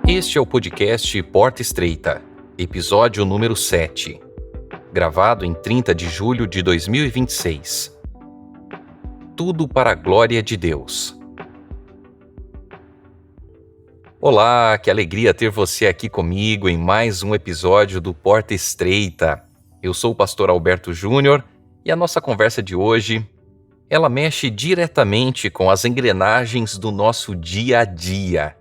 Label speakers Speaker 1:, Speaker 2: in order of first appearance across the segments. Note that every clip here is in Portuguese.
Speaker 1: Este é o podcast Porta Estreita, episódio número 7, gravado em 30 de julho de 2026. Tudo para a glória de Deus. Olá, que alegria ter você aqui comigo em mais um episódio do Porta Estreita. Eu sou o pastor Alberto Júnior e a nossa conversa de hoje, ela mexe diretamente com as engrenagens do nosso dia a dia.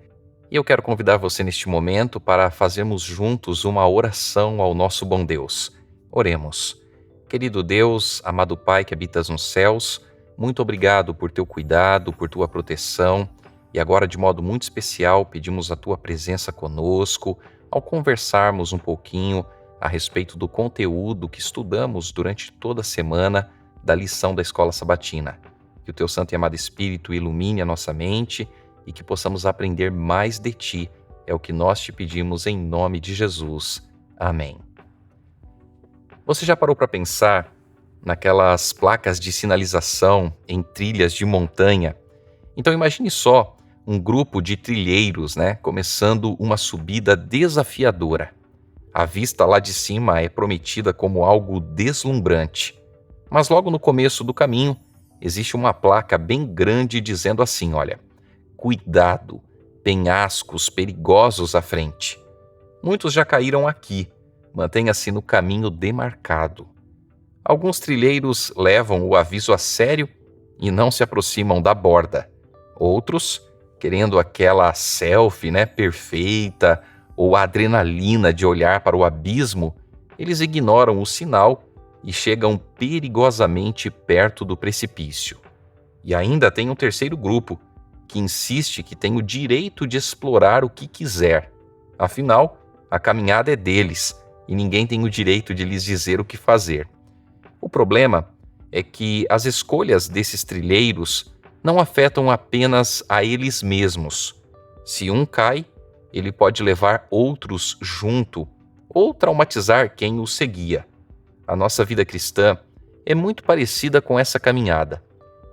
Speaker 1: E eu quero convidar você neste momento para fazermos juntos uma oração ao nosso bom Deus. Oremos. Querido Deus, amado Pai que habitas nos céus, muito obrigado por teu cuidado, por tua proteção. E agora, de modo muito especial, pedimos a tua presença conosco ao conversarmos um pouquinho a respeito do conteúdo que estudamos durante toda a semana da lição da Escola Sabatina. Que o teu Santo e amado Espírito ilumine a nossa mente e que possamos aprender mais de Ti. É o que nós te pedimos em nome de Jesus. Amém. Você já parou para pensar naquelas placas de sinalização em trilhas de montanha? Então imagine só um grupo de trilheiros, começando uma subida desafiadora. A vista lá de cima é prometida como algo deslumbrante. Mas logo no começo do caminho, existe uma placa bem grande dizendo assim, olha: cuidado, penhascos perigosos à frente. Muitos já caíram aqui, mantenha-se no caminho demarcado. Alguns trilheiros levam o aviso a sério e não se aproximam da borda. Outros, querendo aquela selfie, perfeita, ou a adrenalina de olhar para o abismo, eles ignoram o sinal e chegam perigosamente perto do precipício. E ainda tem um terceiro grupo, que insiste que tem o direito de explorar o que quiser. Afinal, a caminhada é deles e ninguém tem o direito de lhes dizer o que fazer. O problema é que as escolhas desses trilheiros não afetam apenas a eles mesmos. Se um cai, ele pode levar outros junto ou traumatizar quem o seguia. A nossa vida cristã é muito parecida com essa caminhada.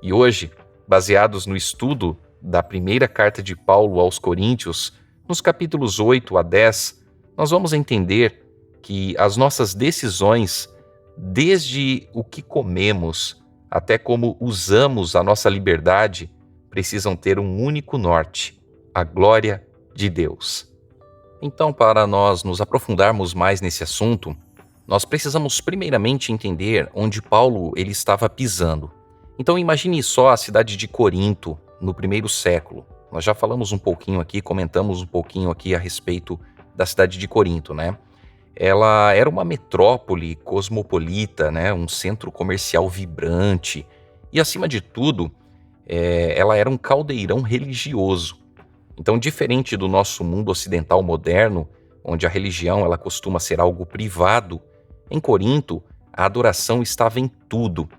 Speaker 1: E hoje, baseados no estudo da primeira carta de Paulo aos Coríntios, nos capítulos 8 a 10, nós vamos entender que as nossas decisões, desde o que comemos até como usamos a nossa liberdade, precisam ter um único norte: a glória de Deus. Então, para nós nos aprofundarmos mais nesse assunto, nós precisamos primeiramente entender onde Paulo ele estava pisando. Então imagine só a cidade de Corinto, no primeiro século. Nós já falamos um pouquinho aqui, comentamos um pouquinho aqui a respeito da cidade de Corinto, Ela era uma metrópole cosmopolita, um centro comercial vibrante e, acima de tudo, ela era um caldeirão religioso. Então, diferente do nosso mundo ocidental moderno, onde a religião ela costuma ser algo privado, em Corinto a adoração estava em tudo.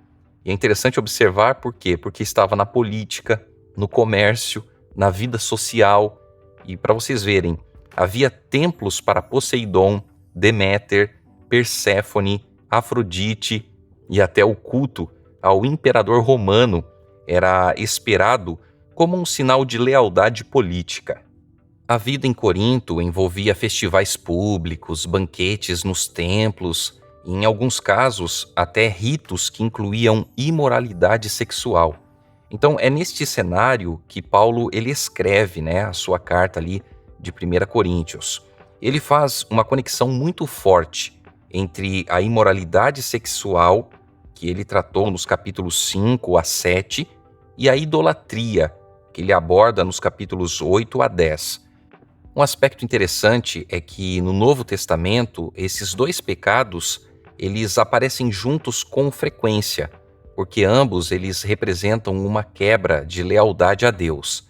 Speaker 1: E é interessante observar por quê? Porque estava na política, no comércio, na vida social. E para vocês verem, havia templos para Poseidon, Deméter, Perséfone, Afrodite e até o culto ao imperador romano era esperado como um sinal de lealdade política. A vida em Corinto envolvia festivais públicos, banquetes nos templos e, em alguns casos, até ritos que incluíam imoralidade sexual. Então, é neste cenário que Paulo ele escreve a sua carta ali de 1 Coríntios. Ele faz uma conexão muito forte entre a imoralidade sexual, que ele tratou nos capítulos 5 a 7, e a idolatria, que ele aborda nos capítulos 8 a 10. Um aspecto interessante é que no Novo Testamento, esses dois pecados eles aparecem juntos com frequência, porque ambos eles representam uma quebra de lealdade a Deus.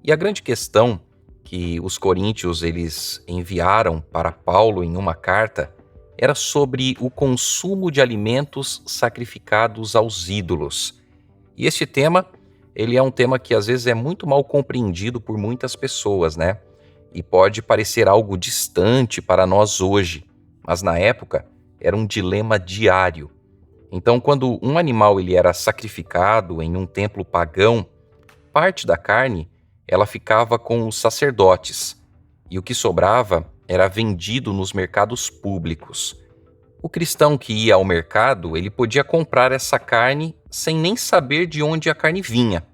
Speaker 1: E a grande questão que os coríntios eles enviaram para Paulo em uma carta era sobre o consumo de alimentos sacrificados aos ídolos. E este tema, ele é um tema que às vezes é muito mal compreendido por muitas pessoas, E pode parecer algo distante para nós hoje, mas na época era um dilema diário. Então, quando um animal ele era sacrificado em um templo pagão, parte da carne ela ficava com os sacerdotes e o que sobrava era vendido nos mercados públicos. O cristão que ia ao mercado, ele podia comprar essa carne sem nem saber de onde a carne vinha.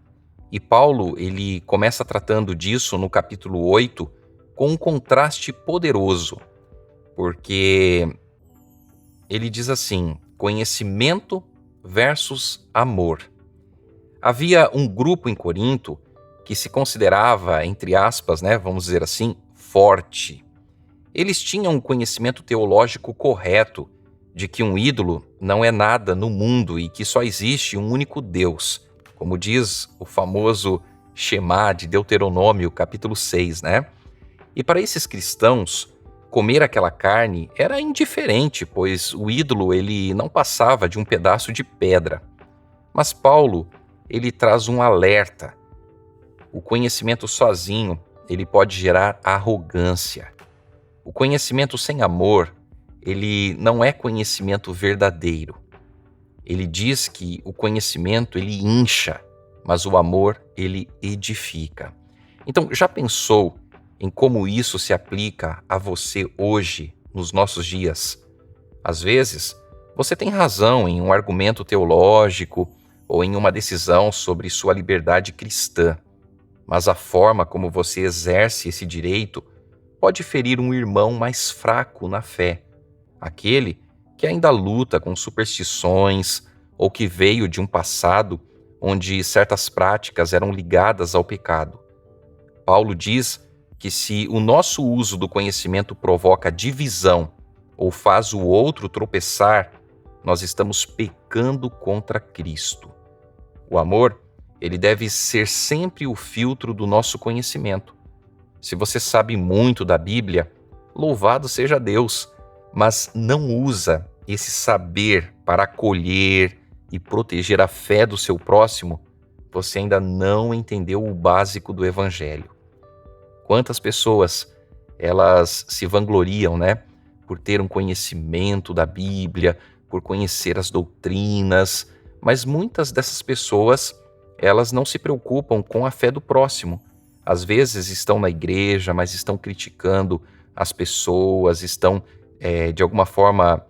Speaker 1: E Paulo, ele começa tratando disso no capítulo 8 com um contraste poderoso, porque ele diz assim: conhecimento versus amor. Havia um grupo em Corinto que se considerava, entre aspas, vamos dizer assim, forte. Eles tinham um conhecimento teológico correto de que um ídolo não é nada no mundo e que só existe um único Deus, como diz o famoso Shema de Deuteronômio, capítulo 6, E para esses cristãos, comer aquela carne era indiferente, pois o ídolo ele não passava de um pedaço de pedra. Mas Paulo, ele traz um alerta. O conhecimento sozinho, ele pode gerar arrogância. O conhecimento sem amor, ele não é conhecimento verdadeiro. Ele diz que o conhecimento, ele incha, mas o amor, ele edifica. Então, já pensou em como isso se aplica a você hoje, nos nossos dias? Às vezes, você tem razão em um argumento teológico ou em uma decisão sobre sua liberdade cristã, mas a forma como você exerce esse direito pode ferir um irmão mais fraco na fé, aquele que ainda luta com superstições ou que veio de um passado onde certas práticas eram ligadas ao pecado. Paulo diz que se o nosso uso do conhecimento provoca divisão ou faz o outro tropeçar, nós estamos pecando contra Cristo. O amor, ele deve ser sempre o filtro do nosso conhecimento. Se você sabe muito da Bíblia, louvado seja Deus, mas não usa esse saber para acolher e proteger a fé do seu próximo, você ainda não entendeu o básico do Evangelho. Quantas pessoas, elas se vangloriam, por ter um conhecimento da Bíblia, por conhecer as doutrinas, mas muitas dessas pessoas, elas não se preocupam com a fé do próximo. Às vezes estão na igreja, mas estão criticando as pessoas, estão, de alguma forma,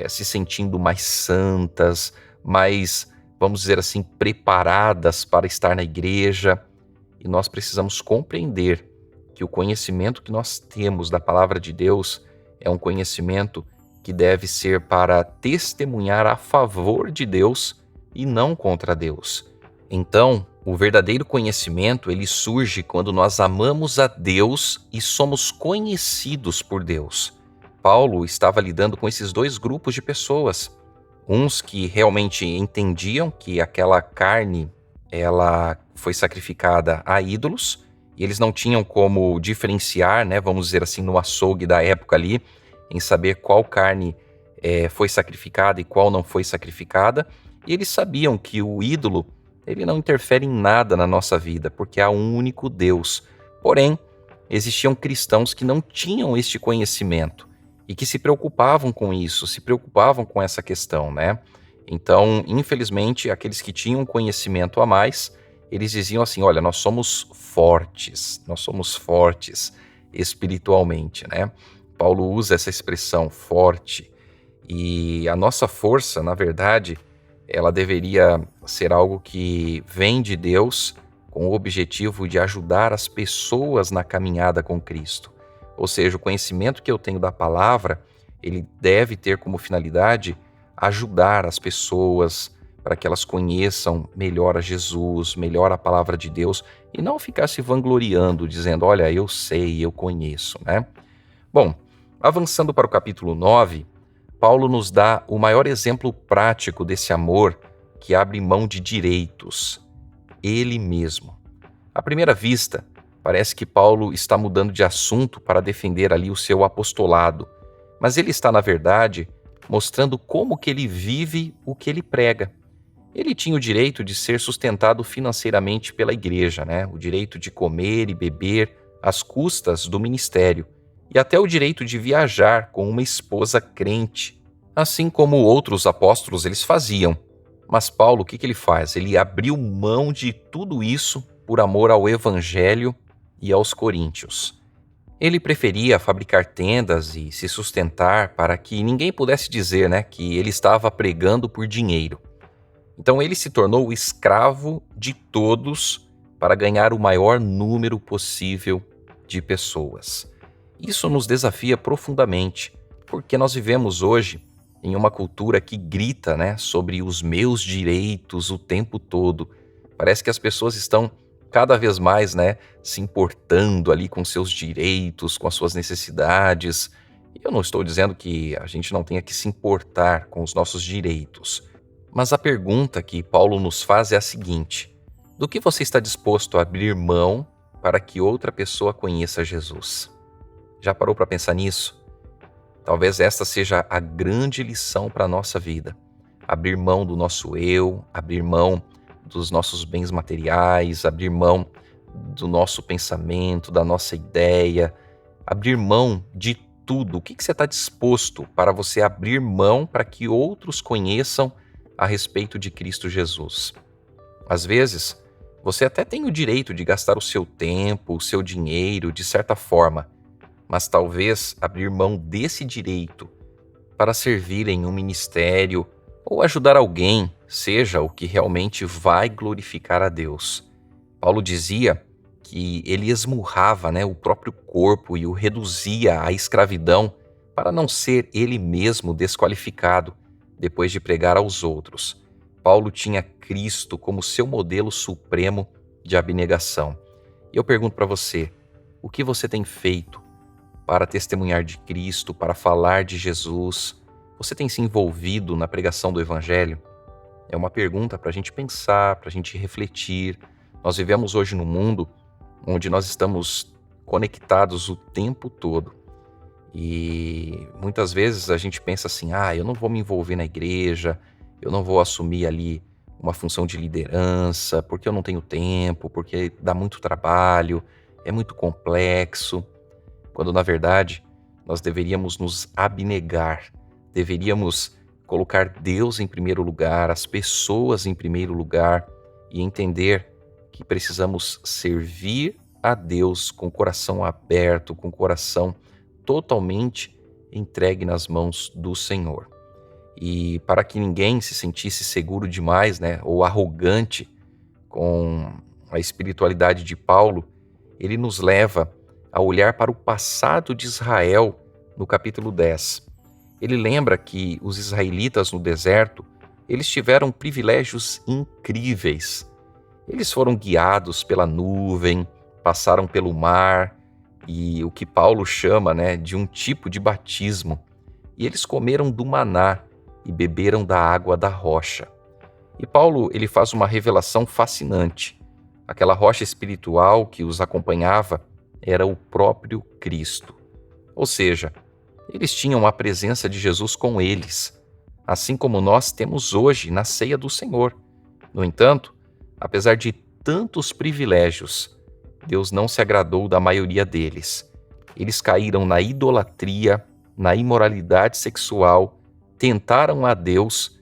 Speaker 1: se sentindo mais santas, mais, vamos dizer assim, preparadas para estar na igreja. E nós precisamos compreender que o conhecimento que nós temos da palavra de Deus é um conhecimento que deve ser para testemunhar a favor de Deus e não contra Deus. Então, o verdadeiro conhecimento, ele surge quando nós amamos a Deus e somos conhecidos por Deus. Paulo estava lidando com esses dois grupos de pessoas. Uns que realmente entendiam que aquela carne, ela foi sacrificada a ídolos, e eles não tinham como diferenciar, vamos dizer assim, no açougue da época ali, em saber qual carne foi sacrificada e qual não foi sacrificada. E eles sabiam que o ídolo, ele não interfere em nada na nossa vida, porque há um único Deus. Porém, existiam cristãos que não tinham este conhecimento e que se preocupavam com isso, se preocupavam com essa questão, Então, infelizmente, aqueles que tinham conhecimento a mais, eles diziam assim: olha, nós somos fortes espiritualmente, Paulo usa essa expressão forte, e a nossa força, na verdade, ela deveria ser algo que vem de Deus com o objetivo de ajudar as pessoas na caminhada com Cristo. Ou seja, o conhecimento que eu tenho da palavra, ele deve ter como finalidade ajudar as pessoas para que elas conheçam melhor a Jesus, melhor a palavra de Deus, e não ficar se vangloriando, dizendo: olha, eu sei, eu conheço, Bom, avançando para o capítulo 9, Paulo nos dá o maior exemplo prático desse amor que abre mão de direitos, ele mesmo. À primeira vista, parece que Paulo está mudando de assunto para defender ali o seu apostolado, mas ele está, na verdade, mostrando como que ele vive o que ele prega. Ele tinha o direito de ser sustentado financeiramente pela igreja, o direito de comer e beber às custas do ministério, e até o direito de viajar com uma esposa crente, assim como outros apóstolos eles faziam. Mas Paulo, o que ele faz? Ele abriu mão de tudo isso por amor ao Evangelho e aos coríntios. Ele preferia fabricar tendas e se sustentar para que ninguém pudesse dizer, que ele estava pregando por dinheiro. Então ele se tornou o escravo de todos para ganhar o maior número possível de pessoas. Isso nos desafia profundamente, porque nós vivemos hoje em uma cultura que grita, sobre os meus direitos o tempo todo. Parece que as pessoas estão cada vez mais, se importando ali com seus direitos, com as suas necessidades. E eu não estou dizendo que a gente não tenha que se importar com os nossos direitos. Mas a pergunta que Paulo nos faz é a seguinte: do que você está disposto a abrir mão para que outra pessoa conheça Jesus? Já parou para pensar nisso? Talvez esta seja a grande lição para a nossa vida. Abrir mão do nosso eu, abrir mão dos nossos bens materiais, abrir mão do nosso pensamento, da nossa ideia, abrir mão de tudo. O que você está disposto para você abrir mão para que outros conheçam a respeito de Cristo Jesus? Às vezes, você até tem o direito de gastar o seu tempo, o seu dinheiro, de certa forma, mas talvez abrir mão desse direito para servir em um ministério ou ajudar alguém seja o que realmente vai glorificar a Deus. Paulo dizia que ele esmurrava, o próprio corpo e o reduzia à escravidão para não ser ele mesmo desqualificado depois de pregar aos outros. Paulo tinha Cristo como seu modelo supremo de abnegação. E eu pergunto para você, o que você tem feito para testemunhar de Cristo, para falar de Jesus? Você tem se envolvido na pregação do Evangelho? É uma pergunta para a gente pensar, para a gente refletir. Nós vivemos hoje num mundo onde nós estamos conectados o tempo todo. E muitas vezes a gente pensa assim, eu não vou me envolver na igreja, eu não vou assumir ali uma função de liderança, porque eu não tenho tempo, porque dá muito trabalho, é muito complexo. Quando na verdade nós deveríamos nos abnegar, deveríamos colocar Deus em primeiro lugar, as pessoas em primeiro lugar e entender que precisamos servir a Deus com o coração aberto, com o coração totalmente entregue nas mãos do Senhor. E para que ninguém se sentisse seguro demais, ou arrogante com a espiritualidade de Paulo, ele nos leva a olhar para o passado de Israel no capítulo 10. Ele lembra que os israelitas no deserto, eles tiveram privilégios incríveis. Eles foram guiados pela nuvem, passaram pelo mar, e o que Paulo chama, de um tipo de batismo. E eles comeram do maná e beberam da água da rocha. E Paulo, ele faz uma revelação fascinante. Aquela rocha espiritual que os acompanhava era o próprio Cristo. Ou seja, eles tinham a presença de Jesus com eles, assim como nós temos hoje na ceia do Senhor. No entanto, apesar de tantos privilégios, Deus não se agradou da maioria deles. Eles caíram na idolatria, na imoralidade sexual, tentaram a Deus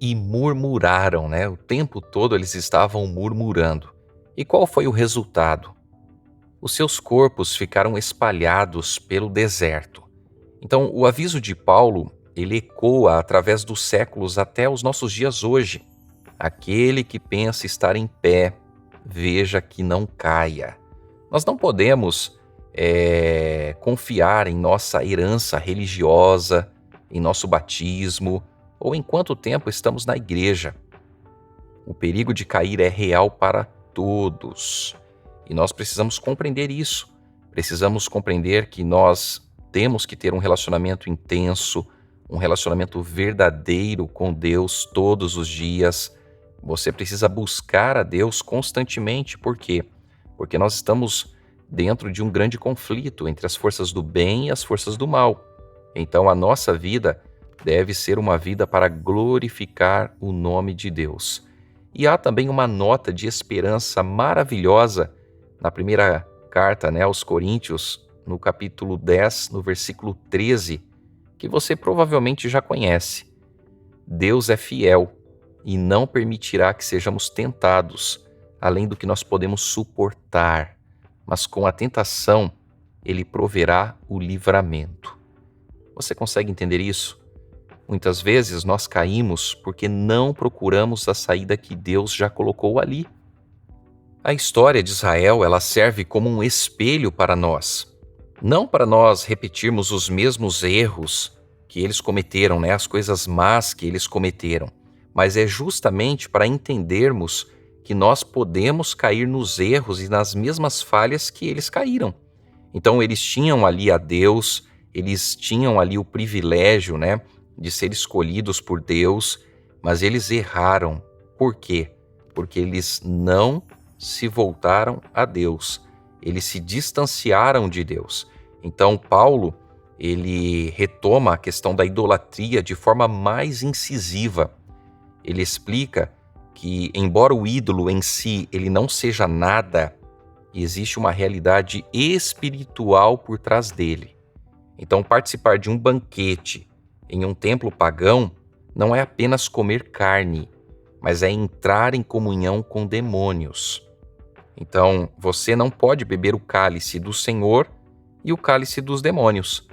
Speaker 1: e murmuraram, O tempo todo eles estavam murmurando. E qual foi o resultado? Os seus corpos ficaram espalhados pelo deserto. Então, o aviso de Paulo, ele ecoa através dos séculos até os nossos dias hoje. Aquele que pensa estar em pé, veja que não caia. Nós não podemos confiar em nossa herança religiosa, em nosso batismo, ou em quanto tempo estamos na igreja. O perigo de cair é real para todos. E nós precisamos compreender isso. Precisamos compreender que nós temos que ter um relacionamento intenso, um relacionamento verdadeiro com Deus todos os dias. Você precisa buscar a Deus constantemente. Por quê? Porque nós estamos dentro de um grande conflito entre as forças do bem e as forças do mal. Então a nossa vida deve ser uma vida para glorificar o nome de Deus. E há também uma nota de esperança maravilhosa na primeira carta aos Coríntios, no capítulo 10, no versículo 13, que você provavelmente já conhece. Deus é fiel e não permitirá que sejamos tentados, além do que nós podemos suportar. Mas com a tentação, Ele proverá o livramento. Você consegue entender isso? Muitas vezes nós caímos porque não procuramos a saída que Deus já colocou ali. A história de Israel, ela serve como um espelho para nós. Não para nós repetirmos os mesmos erros que eles cometeram, né? As coisas más que eles cometeram, mas é justamente para entendermos que nós podemos cair nos erros e nas mesmas falhas que eles caíram. Então eles tinham ali a Deus, eles tinham ali o privilégio, né, de ser escolhidos por Deus, mas eles erraram. Por quê? Porque eles não se voltaram a Deus, eles se distanciaram de Deus. Então Paulo, ele retoma a questão da idolatria de forma mais incisiva. Ele explica que, embora o ídolo em si ele não seja nada, existe uma realidade espiritual por trás dele. Então, participar de um banquete em um templo pagão não é apenas comer carne, mas é entrar em comunhão com demônios. Então, você não pode beber o cálice do Senhor e o cálice dos demônios.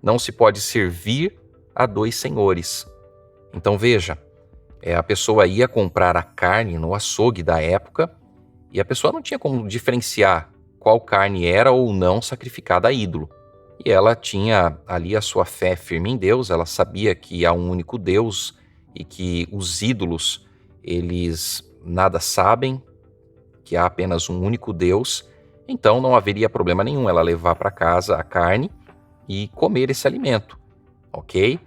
Speaker 1: Não se pode servir a dois senhores. Então, veja, a pessoa ia comprar a carne no açougue da época e a pessoa não tinha como diferenciar qual carne era ou não sacrificada a ídolo. E ela tinha ali a sua fé firme em Deus, ela sabia que há um único Deus e que os ídolos, eles nada sabem, que há apenas um único Deus, então não haveria problema nenhum ela levar para casa a carne e comer esse alimento, ok?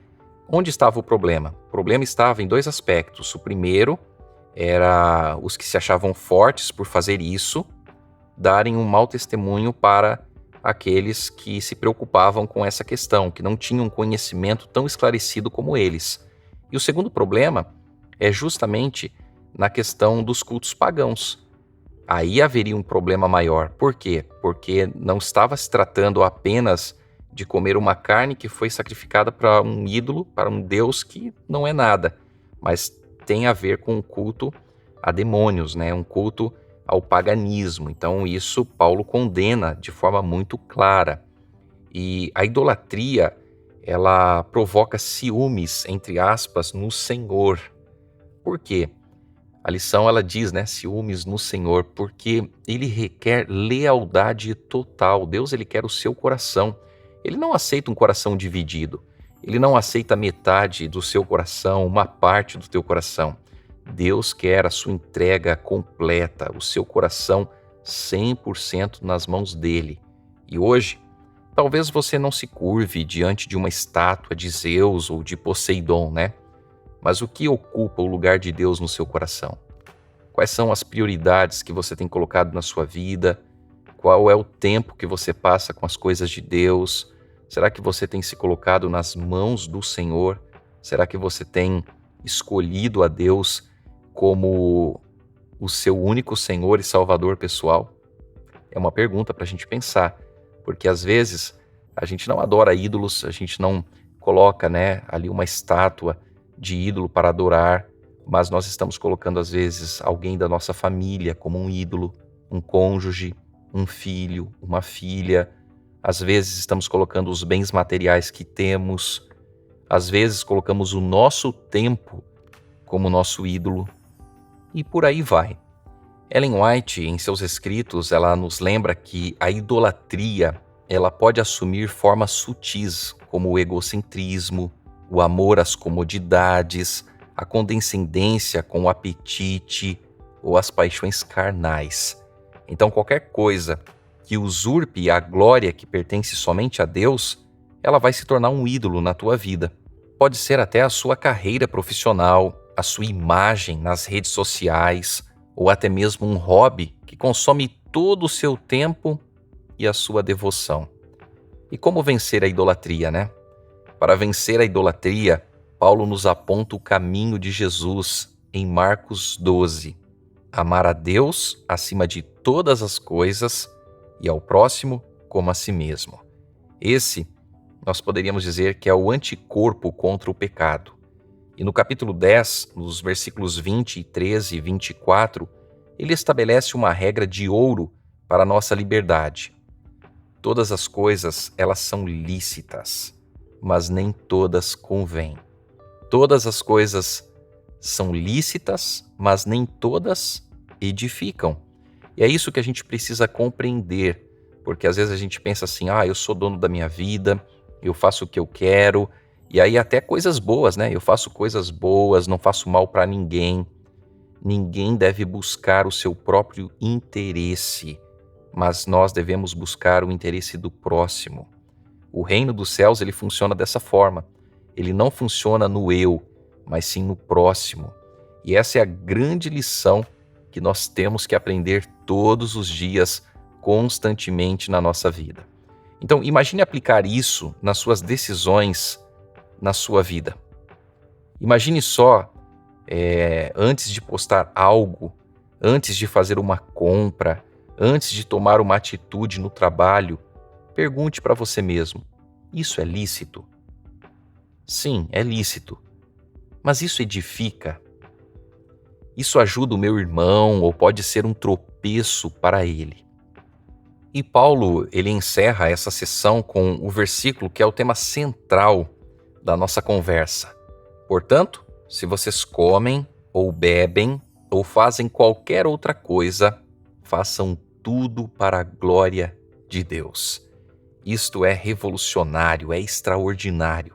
Speaker 1: Onde estava o problema? O problema estava em dois aspectos. O primeiro era os que se achavam fortes por fazer isso, darem um mau testemunho para aqueles que se preocupavam com essa questão, que não tinham um conhecimento tão esclarecido como eles. E o segundo problema é justamente na questão dos cultos pagãos. Aí haveria um problema maior. Por quê? Porque não estava se tratando apenas de comer uma carne que foi sacrificada para um ídolo, para um Deus que não é nada, mas tem a ver com o culto a demônios, né? Um culto ao paganismo. Então isso Paulo condena de forma muito clara. E a idolatria, ela provoca ciúmes, entre aspas, no Senhor. Por quê? A lição, ela diz, né, ciúmes no Senhor, porque ele requer lealdade total. Deus, ele quer o seu coração. Ele não aceita um coração dividido. Ele não aceita metade do seu coração, uma parte do teu coração. Deus quer a sua entrega completa, o seu coração 100% nas mãos dele. E hoje, talvez você não se curve diante de uma estátua de Zeus ou de Poseidon, né? Mas o que ocupa o lugar de Deus no seu coração? Quais são as prioridades que você tem colocado na sua vida? Qual é o tempo que você passa com as coisas de Deus? Será que você tem se colocado nas mãos do Senhor? Será que você tem escolhido a Deus como o seu único Senhor e Salvador pessoal? É uma pergunta para a gente pensar, porque às vezes a gente não adora ídolos, a gente não coloca, né, ali uma estátua de ídolo para adorar, mas nós estamos colocando às vezes alguém da nossa família como um ídolo, um cônjuge, um filho, uma filha. Às vezes estamos colocando os bens materiais que temos, às vezes colocamos o nosso tempo como nosso ídolo, e por aí vai. Ellen White, em seus escritos, ela nos lembra que a idolatria, ela pode assumir formas sutis, como o egocentrismo, o amor às comodidades, a condescendência com o apetite ou as paixões carnais. Então, qualquer coisa que usurpe a glória que pertence somente a Deus, ela vai se tornar um ídolo na tua vida. Pode ser até a sua carreira profissional, a sua imagem nas redes sociais, ou até mesmo um hobby que consome todo o seu tempo e a sua devoção. E como vencer a idolatria, né? Para vencer a idolatria, Paulo nos aponta o caminho de Jesus em Marcos 12. Amar a Deus acima de todas as coisas e ao próximo como a si mesmo. Esse, nós poderíamos dizer que é o anticorpo contra o pecado. E no capítulo 10, nos versículos 20, 13 e 24, ele estabelece uma regra de ouro para a nossa liberdade. Todas as coisas, elas são lícitas, mas nem todas convêm. Todas as coisas são lícitas, mas nem todas edificam. E é isso que a gente precisa compreender, porque às vezes a gente pensa assim, eu sou dono da minha vida, eu faço o que eu quero, e aí até coisas boas, né? Eu faço coisas boas, não faço mal para ninguém. Ninguém deve buscar o seu próprio interesse, mas nós devemos buscar o interesse do próximo. O reino dos céus, ele funciona dessa forma. Ele não funciona no eu, mas sim no próximo. E essa é a grande lição que nós temos que aprender todos os dias, constantemente na nossa vida. Então, imagine aplicar isso nas suas decisões na sua vida. Imagine só, antes de postar algo, antes de fazer uma compra, antes de tomar uma atitude no trabalho, pergunte para você mesmo: isso é lícito? Sim, é lícito. Mas isso edifica? Isso ajuda o meu irmão ou pode ser um tropeço para ele? E Paulo, ele encerra essa sessão com o versículo que é o tema central da nossa conversa. Portanto, se vocês comem ou bebem ou fazem qualquer outra coisa, façam tudo para a glória de Deus. Isto é revolucionário, é extraordinário.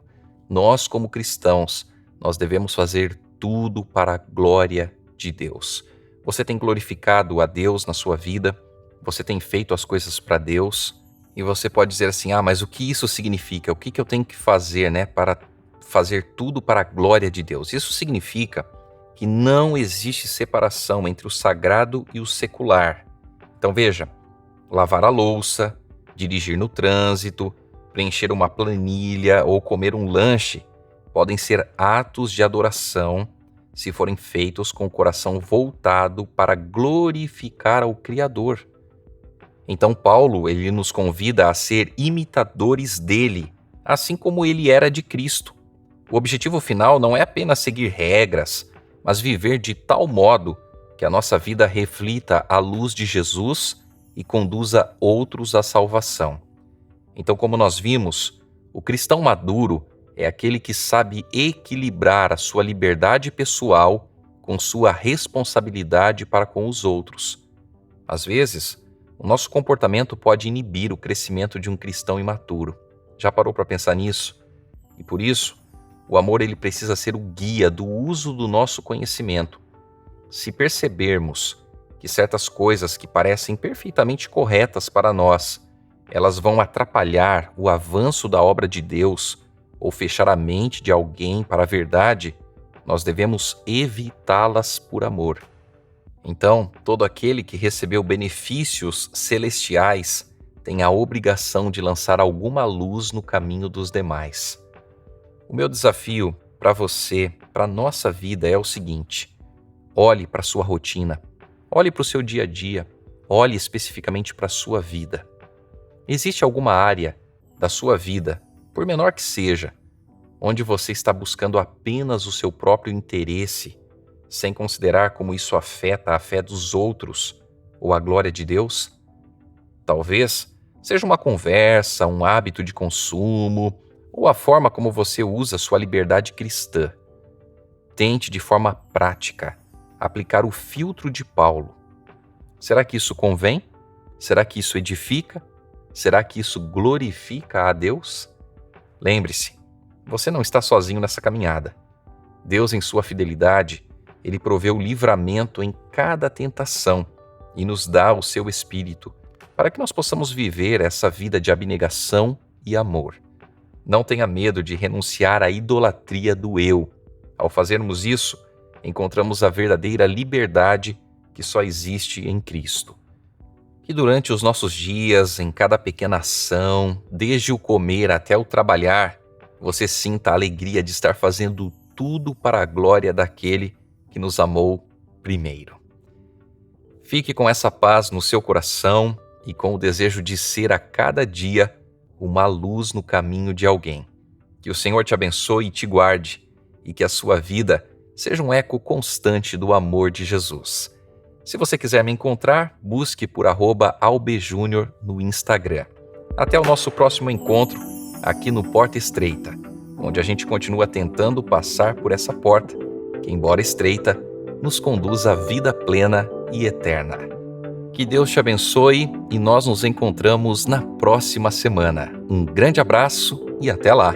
Speaker 1: Nós, como cristãos, nós devemos fazer tudo para a glória de Deus. Você tem glorificado a Deus na sua vida? Você tem feito as coisas para Deus? E você pode dizer assim, mas o que isso significa? O que eu tenho que fazer, para fazer tudo para a glória de Deus? Isso significa que não existe separação entre o sagrado e o secular. Então veja, lavar a louça, dirigir no trânsito, preencher uma planilha ou comer um lanche podem ser atos de adoração se forem feitos com o coração voltado para glorificar ao Criador. Então Paulo, ele nos convida a ser imitadores dele, assim como ele era de Cristo. O objetivo final não é apenas seguir regras, mas viver de tal modo que a nossa vida reflita a luz de Jesus e conduza outros à salvação. Então, como nós vimos, o cristão maduro é aquele que sabe equilibrar a sua liberdade pessoal com sua responsabilidade para com os outros. Às vezes, o nosso comportamento pode inibir o crescimento de um cristão imaturo. Já parou para pensar nisso? E por isso, o amor ele precisa ser o guia do uso do nosso conhecimento. Se percebermos que certas coisas que parecem perfeitamente corretas para nós, elas vão atrapalhar o avanço da obra de Deus ou fechar a mente de alguém para a verdade, nós devemos evitá-las por amor. Então, todo aquele que recebeu benefícios celestiais tem a obrigação de lançar alguma luz no caminho dos demais. O meu desafio para você, para a nossa vida é o seguinte: olhe para a sua rotina, olhe para o seu dia a dia, olhe especificamente para a sua vida. Existe alguma área da sua vida, por menor que seja, onde você está buscando apenas o seu próprio interesse, sem considerar como isso afeta a fé dos outros ou a glória de Deus? Talvez seja uma conversa, um hábito de consumo ou a forma como você usa sua liberdade cristã. Tente de forma prática aplicar o filtro de Paulo. Será que isso convém? Será que isso edifica? Será que isso glorifica a Deus? Lembre-se, você não está sozinho nessa caminhada. Deus, em sua fidelidade, Ele proveu livramento em cada tentação e nos dá o seu Espírito para que nós possamos viver essa vida de abnegação e amor. Não tenha medo de renunciar à idolatria do eu. Ao fazermos isso, encontramos a verdadeira liberdade que só existe em Cristo. Que durante os nossos dias, em cada pequena ação, desde o comer até o trabalhar, você sinta a alegria de estar fazendo tudo para a glória daquele que nos amou primeiro. Fique com essa paz no seu coração e com o desejo de ser a cada dia uma luz no caminho de alguém. Que o Senhor te abençoe e te guarde, e que a sua vida seja um eco constante do amor de Jesus. Se você quiser me encontrar, busque por @albejunior no Instagram. Até o nosso próximo encontro aqui no Porta Estreita, onde a gente continua tentando passar por essa porta que, embora estreita, nos conduz à vida plena e eterna. Que Deus te abençoe e nós nos encontramos na próxima semana. Um grande abraço e até lá!